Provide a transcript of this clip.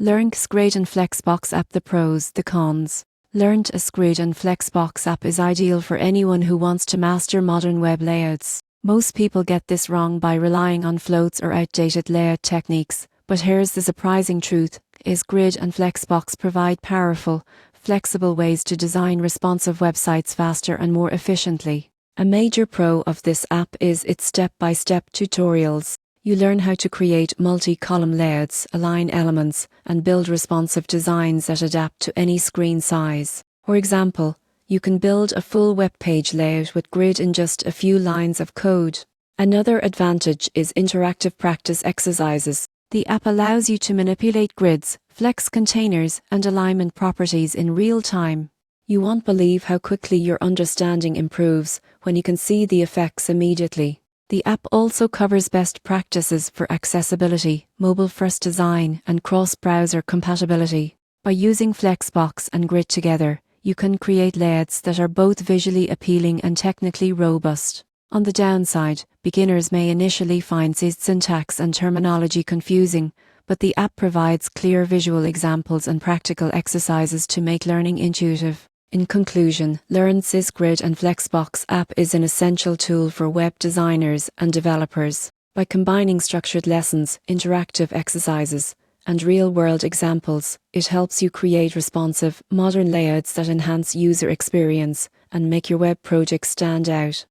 Learn Grid and Flexbox app. The pros, the cons. Learn a Grid and Flexbox app is ideal for anyone who wants to master modern web layouts. Most people get this wrong by relying on floats or outdated layout techniques, but here's the surprising truth, is Grid and Flexbox provide powerful, flexible ways to design responsive websites faster and more efficiently. A major pro of this app is its step-by-step tutorials. You learn how to create multi-column layouts, align elements, and build responsive designs that adapt to any screen size. For example, you can build a full web page layout with Grid in just a few lines of code. Another advantage is interactive practice exercises. The app allows you to manipulate grids, flex containers, and alignment properties in real time. You won't believe how quickly your understanding improves when you can see the effects immediately. The app also covers best practices for accessibility, mobile-first design, and cross-browser compatibility. By using Flexbox and Grid together, you can create layouts that are both visually appealing and technically robust. On the downside, beginners may initially find syntax and terminology confusing, but the app provides clear visual examples and practical exercises to make learning intuitive. In conclusion, Learn Grid and Flexbox app is an essential tool for web designers and developers. By combining structured lessons, interactive exercises, and real-world examples, it helps you create responsive, modern layouts that enhance user experience and make your web projects stand out.